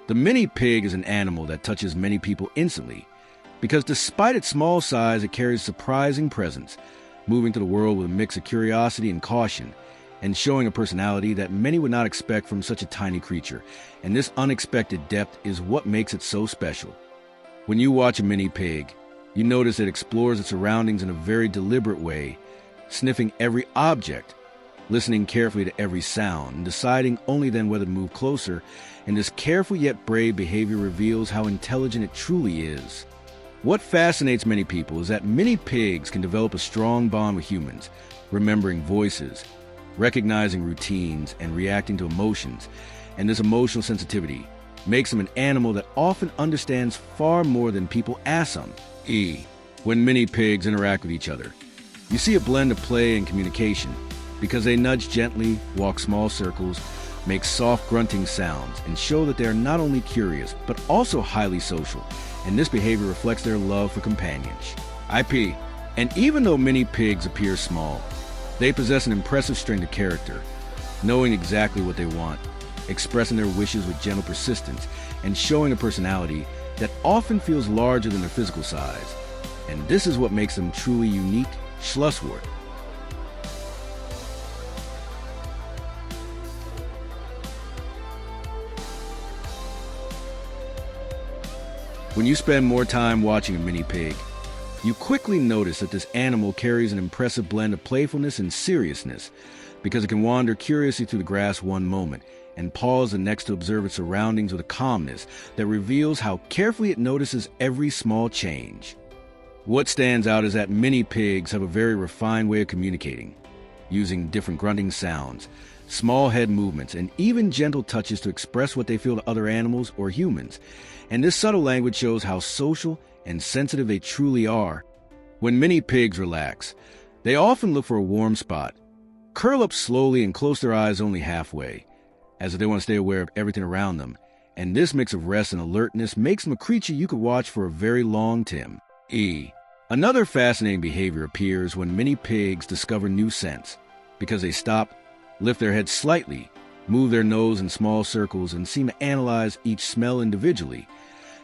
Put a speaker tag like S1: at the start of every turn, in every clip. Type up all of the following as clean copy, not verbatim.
S1: The mini pig is an animal that touches many people instantly because despite its small size, it carries surprising presence, moving through the world with a mix of curiosity and caution, and showing a personality that many would not expect from such a tiny creature. And this unexpected depth is what makes it so special. When you watch a mini pig, you notice it explores its surroundings in a very deliberate way, sniffing every object, listening carefully to every sound, and deciding only then whether to move closer. And this careful yet brave behavior reveals how intelligent it truly is. What fascinates many people is that mini pigs can develop a strong bond with humans, remembering voices, recognizing routines, and reacting to emotions. And this emotional sensitivity makes them an animal that often understands far more than people ask them. When mini pigs interact with each other, you see a blend of play and communication because they nudge gently, walk small circles, make soft grunting sounds, and show that they are not only curious, but also highly social. And this behavior reflects their love for companionship. And even though mini pigs appear small, they possess an impressive strength of character, knowing exactly what they want, expressing their wishes with gentle persistence, and showing a personality that often feels larger than their physical size. And this is what makes them truly unique Schlusswort. When you spend more time watching a mini pig, you quickly notice that this animal carries an impressive blend of playfulness and seriousness because it can wander curiously through the grass one moment and pause the next to observe its surroundings with a calmness that reveals how carefully it notices every small change. What stands out is that mini pigs have a very refined way of communicating, using different grunting sounds, small head movements, and even gentle touches to express what they feel to other animals or humans. And this subtle language shows how social and sensitive they truly are. When mini pigs relax, they often look for a warm spot, curl up slowly, and close their eyes only halfway, as if they want to stay aware of everything around them. And this mix of rest and alertness makes them a creature you could watch for a very long time. Another fascinating behavior appears when mini pigs discover new scents, because they stop, lift their heads slightly, move their nose in small circles, and seem to analyze each smell individually,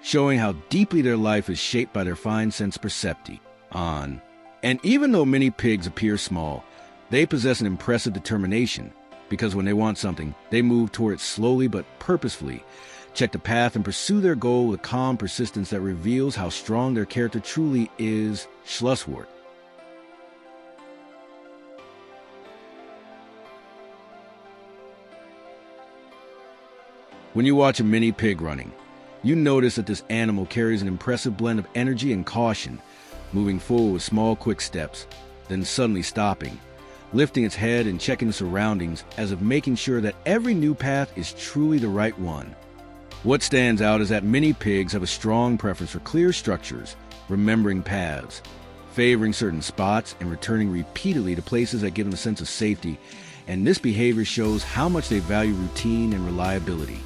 S1: showing how deeply their life is shaped by their fine sense percepti. And even though mini pigs appear small, they possess an impressive determination, because when they want something, they move toward it slowly but purposefully, check the path, and pursue their goal with calm persistence that reveals how strong their character truly is. Schlusswort. When you watch a mini pig running, you notice that this animal carries an impressive blend of energy and caution, moving forward with small, quick steps, then suddenly stopping, lifting its head and checking the surroundings as if making sure that every new path is truly the right one. What stands out is that mini pigs have a strong preference for clear structures, remembering paths, favoring certain spots, and returning repeatedly to places that give them a sense of safety. And this behavior shows how much they value routine and reliability.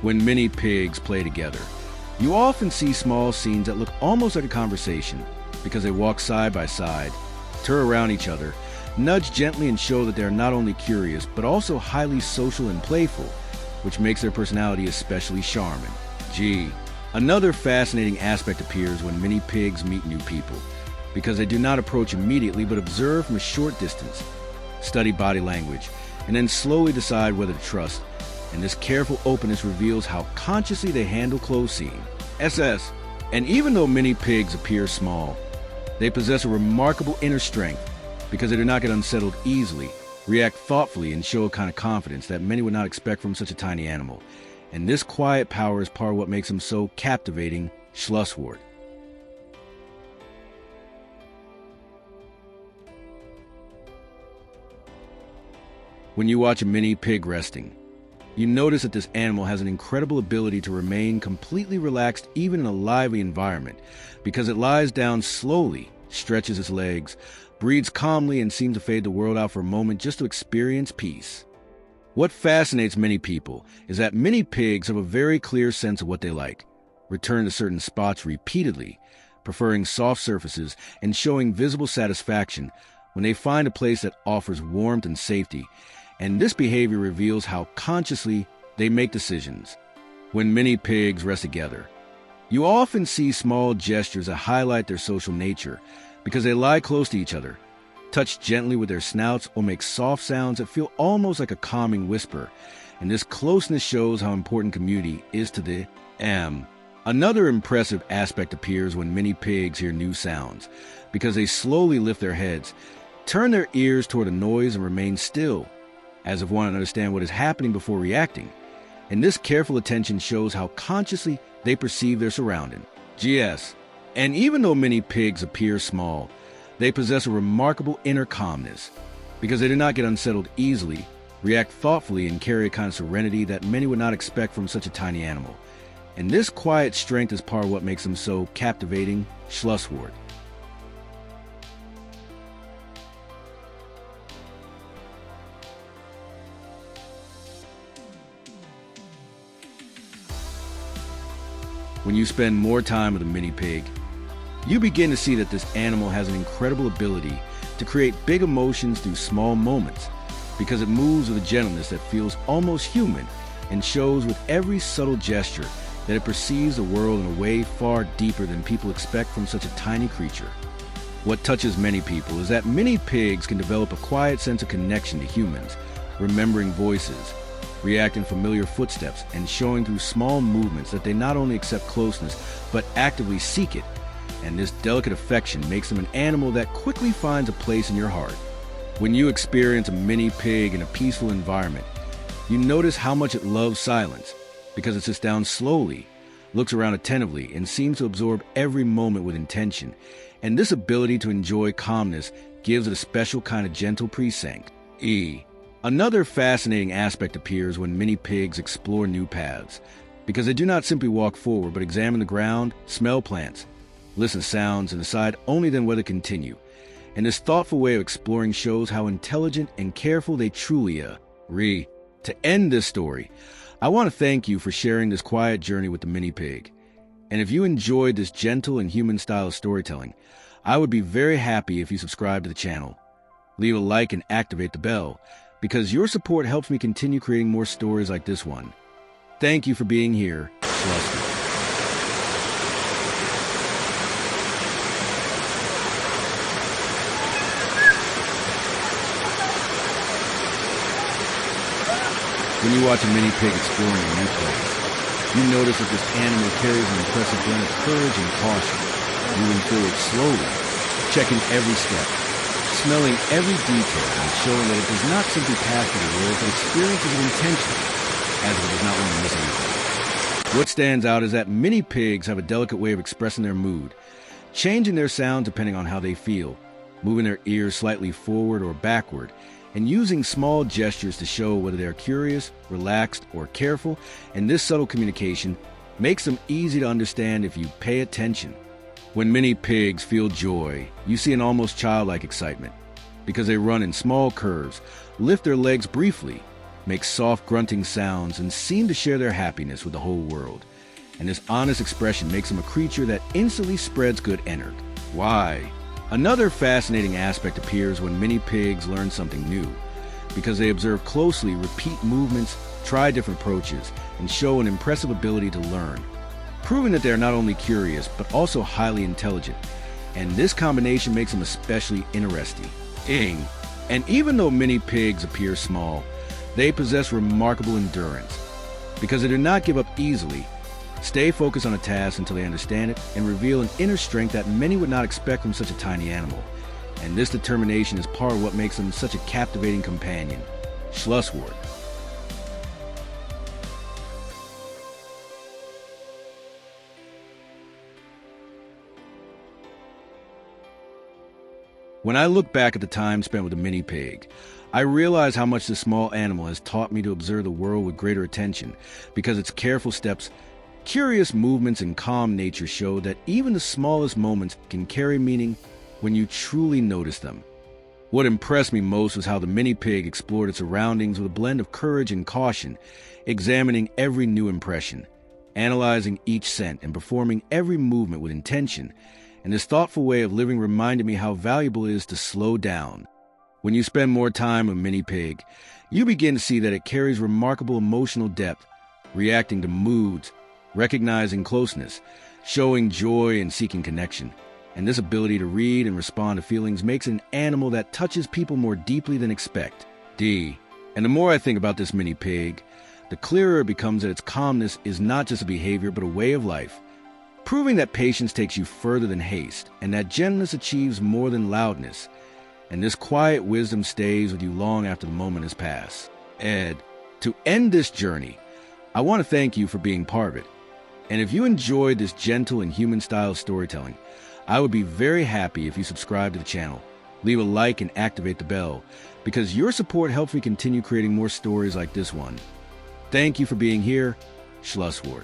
S1: When mini pigs play together, you often see small scenes that look almost like a conversation because they walk side by side, turn around each other, nudge gently, and show that they are not only curious but also highly social and playful, which makes their personality especially charming. Another fascinating aspect appears when mini pigs meet new people, because they do not approach immediately but observe from a short distance, study body language, and then slowly decide whether to trust. And this careful openness reveals how consciously they handle close scene. And even though mini pigs appear small, they possess a remarkable inner strength because they do not get unsettled easily, react thoughtfully, and show a kind of confidence that many would not expect from such a tiny animal. And this quiet power is part of what makes them so captivating. Schlusswort. When you watch a mini pig resting, you notice that this animal has an incredible ability to remain completely relaxed even in a lively environment, because it lies down slowly, stretches its legs, breathes calmly, and seems to fade the world out for a moment just to experience peace. What fascinates many people is that mini pigs have a very clear sense of what they like, return to certain spots repeatedly, preferring soft surfaces and showing visible satisfaction when they find a place that offers warmth and safety. And this behavior reveals how consciously they make decisions, when many pigs rest together. You often see small gestures that highlight their social nature because they lie close to each other, touch gently with their snouts, or make soft sounds that feel almost like a calming whisper. And this closeness shows how important community is to the M. Another impressive aspect appears when many pigs hear new sounds because they slowly lift their heads, turn their ears toward a noise, and remain still, as if wanting to understand what is happening before reacting. And this careful attention shows how consciously they perceive their surrounding. GS. And even though many pigs appear small, they possess a remarkable inner calmness because they do not get unsettled easily, react thoughtfully, and carry a kind of serenity that many would not expect from such a tiny animal. And this quiet strength is part of what makes them so captivating. Schlusswort. When you spend more time with a mini pig, you begin to see that this animal has an incredible ability to create big emotions through small moments because it moves with a gentleness that feels almost human and shows with every subtle gesture that it perceives the world in a way far deeper than people expect from such a tiny creature. What touches many people is that many pigs can develop a quiet sense of connection to humans, remembering voices, reacting to familiar footsteps, and showing through small movements that they not only accept closeness, but actively seek it. And this delicate affection makes them an animal that quickly finds a place in your heart. When you experience a mini pig in a peaceful environment, you notice how much it loves silence, because it sits down slowly, looks around attentively, and seems to absorb every moment with intention. And this ability to enjoy calmness gives it a special kind of gentle precinct. Another fascinating aspect appears when many pigs explore new paths, because they do not simply walk forward, but examine the ground, smell plants, listen to sounds, and decide only then whether to continue. And this thoughtful way of exploring shows how intelligent and careful they truly are. To end this story, I want to thank you for sharing this quiet journey with the mini pig. And if you enjoyed this gentle and human style of storytelling, I would be very happy if you subscribe to the channel. Leave a like and activate the bell, because your support helps me continue creating more stories like this one. Thank you for being here. Schlusswort. When you watch a mini pig exploring a new place, you notice that this animal carries an impressive blend of courage and caution, moving forward slowly, checking every step, smelling every detail, and showing that it does not simply pass through the world, but experiences it intentionally, as if it does not want to miss anything. What stands out is that many pigs have a delicate way of expressing their mood, changing their sound depending on how they feel, moving their ears slightly forward or backward, and using small gestures to show whether they are curious, relaxed, or careful. And this subtle communication makes them easy to understand if you pay attention. When many pigs feel joy, you see an almost childlike excitement, because they run in small curves, lift their legs briefly, make soft grunting sounds, and seem to share their happiness with the whole world. And this honest expression makes them a creature that instantly spreads good energy. Why? Another fascinating aspect appears when many pigs learn something new, because they observe closely, repeat movements, try different approaches, and show an impressive ability to learn, proving that they are not only curious, but also highly intelligent. And this combination makes them especially interesting. And even though many pigs appear small, they possess remarkable endurance, because they do not give up easily, stay focused on a task until they understand it, and reveal an inner strength that many would not expect from such a tiny animal. And this determination is part of what makes them such a captivating companion. Schlusswort. When I look back at the time spent with a mini pig, I realize how much this small animal has taught me to observe the world with greater attention, because its careful steps, curious movements, and calm nature show that even the smallest moments can carry meaning when you truly notice them. What impressed me most was how the mini pig explored its surroundings with a blend of courage and caution, examining every new impression, analyzing each scent, and performing every movement with intention. And this thoughtful way of living reminded me how valuable it is to slow down. When you spend more time with a mini pig, you begin to see that it carries remarkable emotional depth, reacting to moods, recognizing closeness, showing joy and seeking connection. And this ability to read and respond to feelings makes it an animal that touches people more deeply than expect. D. And the more I think about this mini pig, the clearer it becomes that its calmness is not just a behavior but a way of life, proving that patience takes you further than haste, and that gentleness achieves more than loudness, and this quiet wisdom stays with you long after the moment has passed. Ed, to end this journey, I want to thank you for being part of it. And if you enjoyed this gentle and human-style storytelling, I would be very happy if you subscribe to the channel, leave a like, and activate the bell, because your support helps me continue creating more stories like this one. Thank you for being here. Schlusswort.